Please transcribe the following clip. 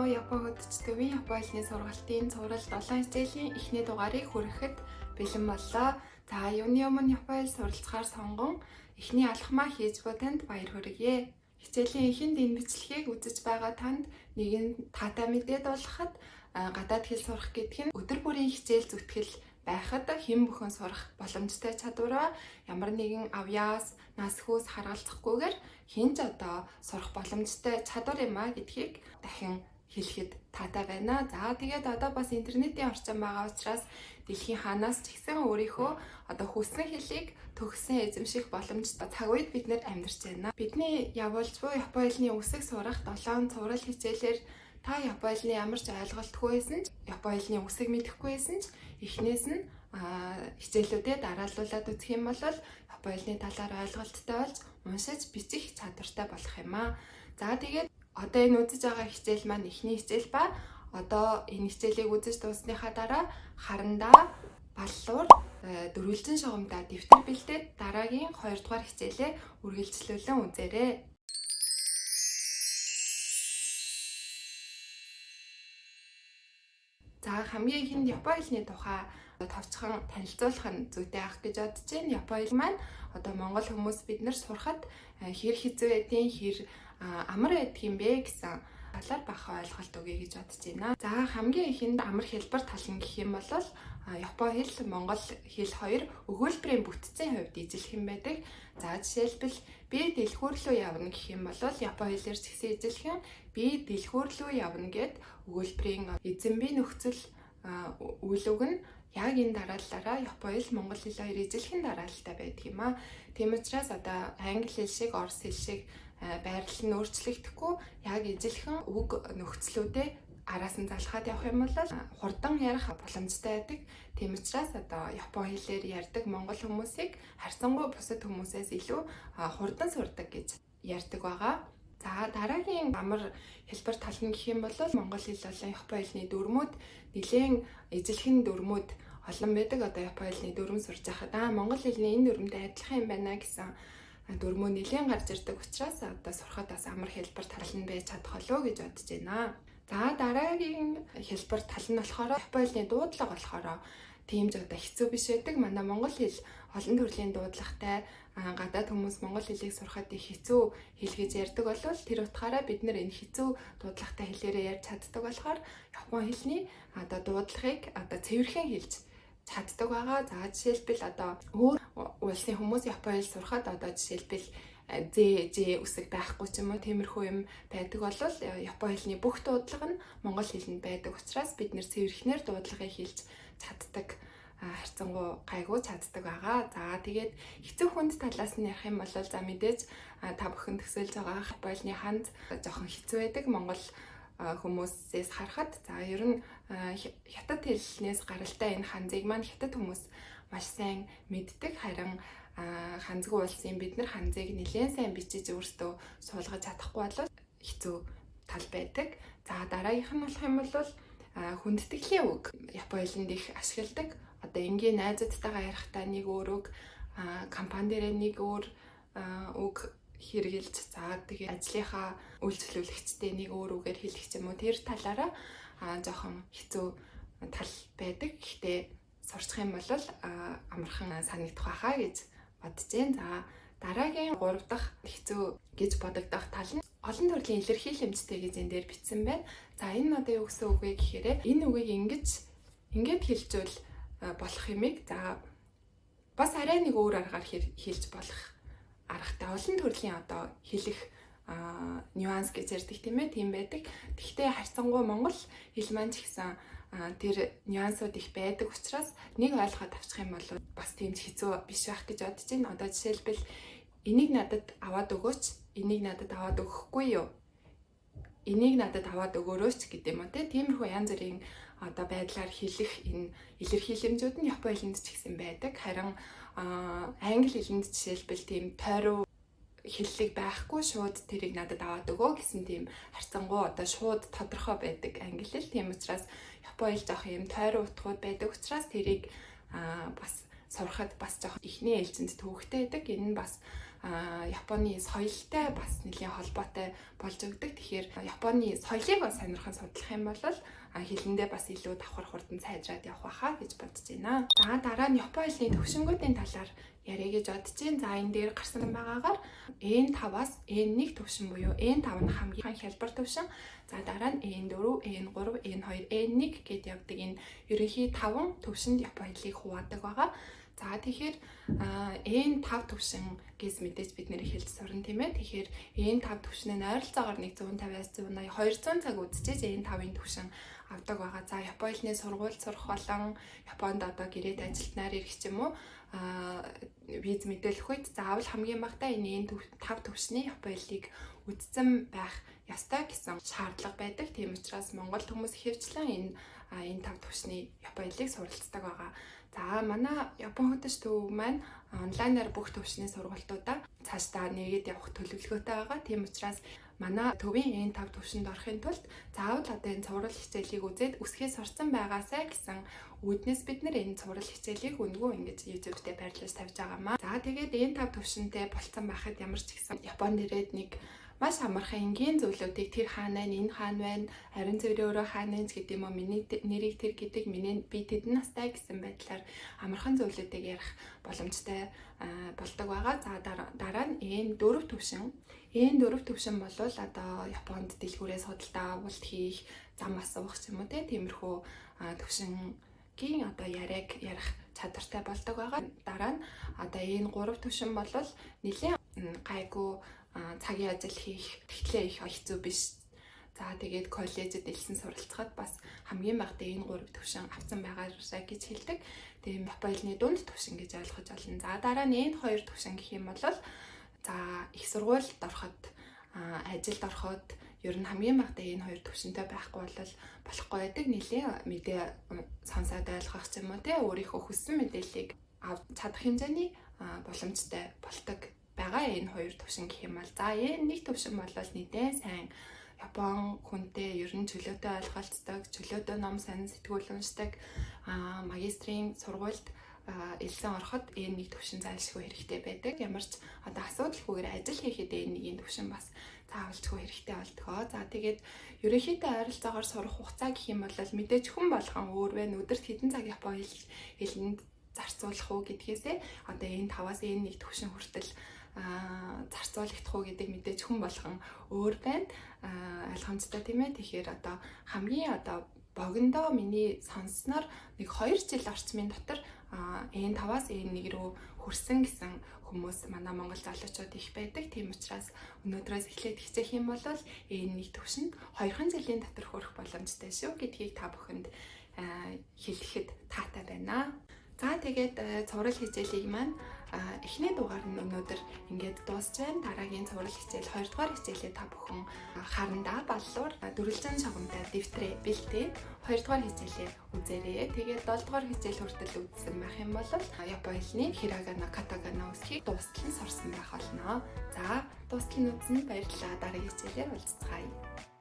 Япон хөдөлтөвийн Японы сургалтын цуврал 7 хичээлийн эхний дугаарыг хүрэхэд бэлэн боллоо. За юуны өмнө Японд суралцахаар сонгон эхний алхмаа хийж буй танд баяр хүргье. Хичээлийн эхэнд энэ бичлэгийг үзэж байгаа танд нэгэн таатай мэдээд болгоход гадаад хэл сурах гэдэг нь өдөр бүрийн хичээл зүтгэл байхад хэн бүхэн сурах боломжтой чадвараа ямар нэгэн авьяас, насхүүс харгалзахгүйгээр хинж сурах боломжтой чадвар юм а гэдгийг дахин хэлэхэд таатай байна. За тэгээд бас интернетийн орчин байгаа учраас дэлхийн хаанаас ч ихсэн өөрийнхөө хүссэн хэлийг төгссөн эзэмших боломжтой цаг үед бид нэр амьдарч байна. Бидний явуулж буй Японы хэлний үсэг сурах 7 цуврал хичээлээр та Японы хэлний ямар ч ойлголтгүй байсан ч, Японы хэлний үсэг мэдэхгүй байсан ч эхнээс нь хичээлүүдэд дараалуулаад үзэх юм бол Японы хэлний талаар ойлголттой болж уншиж бичих чадвартай болох юм аа. За тэгээд энэ үзэж байгаа хичээл маань эхний хичээл ба энэ хичээлийг үзэж дуусныхаа дараа харандаа баллуур дөрвөлжин шугамдаа дэвтэр бэлдээд дараагийн 2 дугаар хичээлээ үргэлжлүүлэн үзээрэй. За хамгийн ихэнд Японы хэлний тухай товчхон танилцуулах нь зүйтэй ах гэж бодож байна. Японы хэл маань монгол хүмүүс бид нар сурахад хэр хэцүү байдیں, хэр амар байдгийм бэ гэсэн талаар бахан ойлголт өгье гэж бодож байна. За хамгийн ихэнд амар хэлбэр тал нь гэх юм бол Японы хэл, монгол хэл хоёр өгүүлбэрийн бүтцийн хувьд ижилхэн юм байдаг. За жишээлбэл би дэлгүүр рүү явна гэх юм бол Японы хэлээр ч гэсэн ижилхэн би дэлгүүр рүү явна гэд өгүүлбэрийн эзэмбийн нөхцөл үйл үг нь яг энэ дараалалаараа Японы хэл, монгол хэл хоёр ижилхэн дараалалтай байдаг юм а. Тийм учраас англи хэл шиг, орос хэл шиг байрлал нь өөрчлөгдөхгүй яг ижилхэн үг нөхцлүүдээ араас нь залхаад явах юм бол хурдан ярих боломжтой байдаг. Тийм учраас Японы хэлээр ярьдаг монгол хүмүүсийг харьцангуй бусад хүмүүсээс илүү хурдан сурдаг гэж ярьдаг байгаа. За дараагийн амар хэлбэр тал нь гэх юм бол монгол хэл болон Японы хэлний дүрмүүд нэлээд ижилхэн дүрмүүд олон байдаг. Японы хэлний дүрм сурж байхад монгол хэлний энэ дүрмтэй адилхан юм байна гэсэн дүрмөө нэлээд гарч ирдэг учраас сурахад амар хэлбэр тал нь байж чадах болов гэж бодож байна. За дараагийн хэлбэр тал нь болохоор Японы хэлний дуудлага болохоор тийм ч хэцүү биш байдаг. Манай монгол хэл олон төрлийн дуудлагатай, гадаад хүмүүс монгол хэлийг сурахад их хэцүү хэл гэж ярьдаг болвол тэр утгаараа бид нэр энэ хэцүү дуудлагатай хэлээрээ ярьж чаддаг болохоор Японы хэлний дуудлагыг цэвэрхэн хэлж чаддаг байгаа. За жишээлбэл өөр улсын хүмүүс Японы хэл сурахад жишээлбэл зээ үсэг байхгүй ч юм уу тиймэрхүү юм байдаг бол Японы хэлний бүх дуудлага нь монгол хэлэнд байдаг учраас бид нэр цэвэрхнээр дуудлагыг хэлж чаддаг, харьцангуй гайгүй чаддаг байгаа. За тэгээд хэцүү хүнд талаас нь ярих юм бол мэдээж та бүхэн төсөөлж байгаа Японы хэлний ханд жоохон хэцүү байдаг монгол хүмүүсээс харахад. За ер нь хятад хэлнээс гаралтай энэ ханзыг маань хятад хүмүүс маш сайн мэддэг. Харин ханзгүй улсын бид нар ханзыг нэлээд сайн бичиж өөртөө суулгаж чадахгүй бол хэцүү тал байдаг. За дараагийнх нь болох юм бол хүндэтгэлийн үг Японы хэлэнд их ашигладаг. Энгийн найзуудтайгаа ярихдаа нэг өөр үг, компани дээр нэг өөр үг хэрэгжилж тэгээд ажлынхаа үйлчлүүлэгчтэй нэг өөр үгээр хэлэх юм уу тэр талаараа жоохон хэцүү тал байдаг. Гэхдээ сурчих юм бол амархан санагдах байхаа гэж бодож байна. За дараагийн 3 дахь хэцүү гэж бодогдох тал нь олон төрлийн илэрхийлэмжтэй гэж энэ дээр бичсэн байна. За энэ юу гэсэн үг вэ гэхээр энэ үгийг ингээд хэлжүүл болох юмыг бас арай нэг өөр аргаар хэлж болох аргатай олон төрлийн хэлэх нюанс гэж ярьдаг тийм ээ, тийм байдаг. Гэхдээ харьцангуй монгол хэл маань ч гэсэн тэр нюансууд их байдаг учраас нэг ойлгоод авчих юм бол бас тийм хэцүү биш байх гэж бодож байна. Жишээлбэл энийг надад аваад өгөөч, энийг надад аваад өгөхгүй юу? Энийг надад аваад өгөөрөөч гэдэг юм уу тиймэрхүү янз бүрийн байдлаар хэлэх энэ илэрхийлэмжүүд нь Японы хэлэнд ч гэсэн байдаг. Харин англи хэлэнд жишээлбэл тийм тойруу хэллэг байхгүй шууд тэрийг надад аваад өгөө гэсэн тийм харьцангуй шууд тодорхой байдаг англи хэл. Тийм учраас Японы хэл жоох юм тойруу утгууд байдаг учраас тэрийг бас сурахад бас жоох ихний ээлжинд төвөгтэй байдаг. Энэ нь бас Японы соёлтой бас нэлийн холбоотой болж өгдөг. Тэгэхээр Японы соёлыг сонирхон судлах юм бол хэлэндээ бас илүү давхар хурдан сайжраад явах байхаа гэж бодож байна. За дараа нь Японы хэлний төвшингүүдийн талаар яриа гэж бодож байна. За энэ дээр гарсан байгаагаар N5-аас N1 төвшин буюу N5 нь хамгийн хялбар төвшин. За дараа нь N4, N3, N2, N1 гэдээ явдаг энэ ерөнхий 5 төвшинд Японы хэлийг хуваадаг байгаа. За тэгэхээр N5 төвшин гэж мэдээж бид нэр хэлж сурна тийм ээ. Тэгэхээр N5 төвшин нь ойролцоогоор 150-аас 180, 200 цаг үдчихэж N5-ын төвшин авдаг байгаа. За Японы хэлний сургууль сурах болон Японд одоо гэрээд ажилтнаар ирэх ч юм уу виз мэдээлэх үед заавал хамгийн багадаа энэ N5 төвшний Японы хэлийг үздсэн байх ёстой гэсэн шаардлага байдаг. Тийм учраас Монгол хүмүүс ихэвчлэн энэ 5 төвшний Японы хэлийг суралцдаг байгаа. За манай Япон хөтөч төв маань онлайнаар бүх төвшний сургалтуудаа цаашдаа нэгээд явах төлөвлөгөөтэй байгаа. Тийм учраас манай төвийн N5 төвшөнд орохын тулд заавал одоо энэ цуврал хичээлийг үзээд үсгээс орсон байгаасай гэсэн үүднээс бид нэр энэ цуврал хичээлийг үнгүү ингэж YouTube дээр байрлаж тавьж байгаамаа. За тэгээд N5 төвшөнтэй болцсон байхад ямар ч гэсэн Японд ирээд нэг маш амархан энгийн зөвлөдүүдийг тэр хаана энэ хаана байна, харин зөвөрөө өөрөө хаана гэж гэдэг юм уу, миний нэрийг тэр гэдэг, би тэдэн настай гэсэн байдлаар амархан зөвлөдүүдийг ярих боломжтой болдог байгаа. За дараа нь N4 төвшин. N4 төвшин бол одоо Японд дэлгүүрээс худалдаа авалт хийх, зам асуух ч юм уу тиймэрхүү төвшингийн одоо яриаг ярих чадвартай болдог байгаа. Дараа нь одоо N3 төвшин бол нэлээд гайгүй цагийн ажил хийх, тэгтлээ их хэцүү биш. За тэгээд коллежид элсэн суралцахад бас хамгийн багадаа энэ 3 төвшин авсан байгаарай гэж хэлдэг. Тэгээд Японы хэлний дунд төвшин гэж ойлгож байна. За дараа нь энэ 2 төвшин гэх юм бол за их сургуульд ороход, ажилд ороход ер нь хамгийн багадаа энэ 2 төвшөнтэй байхгүй бол болохгүй байдаг. Нэлээ мэдээ сонсоод ойлгох ч юм уу өөрийнхөө хүссэн мэдээллийг авч чадах хэмжээний боломжтой болдог байгаа энэ 2 төвшин гэх юм бол. За энэ 1 төвшин бол нэгэн сайн Япон хүнтэй ер нь чөлөөтэй ойлголцдог, чөлөөтэй ном сонин сэтгүүл уншдаг, магистрийн сургуульд элсэн ороход энэ 1 төвшин зайлшгүй хэрэгтэй байдаг. Ямар ч одоо асуудалгүйгээр ажил хийхэд энэ нэгийн төвшин бас заавалчгүй хэрэгтэй болдгоо. За тэгээд ерөнхийдөө ойролцоогоор сурах хугацаа гэх юм бол мэдээж хүн болгон өөр байна. Өдөрт хэдэн цаг Японы хэлэнд зарцуулах уу гэдгээсээ одоо энэ 5-аас энэ 1 төвшин хүртэл зарцуулагдах уу гэдэг мэдээж хүн болгон өөр байна. Ойлгомжтой тийм ээ. Тэгэхээр одоо хамгийн одоо богиндоо миний сонссноор нэг 2 жил орчмын дотор N5-аас N1 рүү хүрсэн гэсэн хүмүүс манай Монгол залуучууд их байдаг. Тийм учраас өнөөдрөөс эхлээд хичээх юм бол N1 төвшөнд 2 жилийн дотор хүрэх боломжтой шүү гэдгийг та бүхэнд хэлэхэд таатай байна. За тэгээд цуврал хичээлийг маань эхний дугаар нь өнөөдөр ингээд дуусч байна. Дараагийн цуврал хичээл 2 дугаар хичээлээ та бүхэн харандаа баллуур дөрвөлжин шагнамтай дэвтрээ бэлтээ 2 дугаар хичээлээ үзээрэй. Тэгээд 7 дугаар хичээл хүртэл үзсэн байх юм бол Японы хэлний хирагана, катагана үсгийг дуустал нь сурсан байх болно. За дуустал нь үзсэнд баярлалаа. Дараагийн хичээлээр уулзцгаая.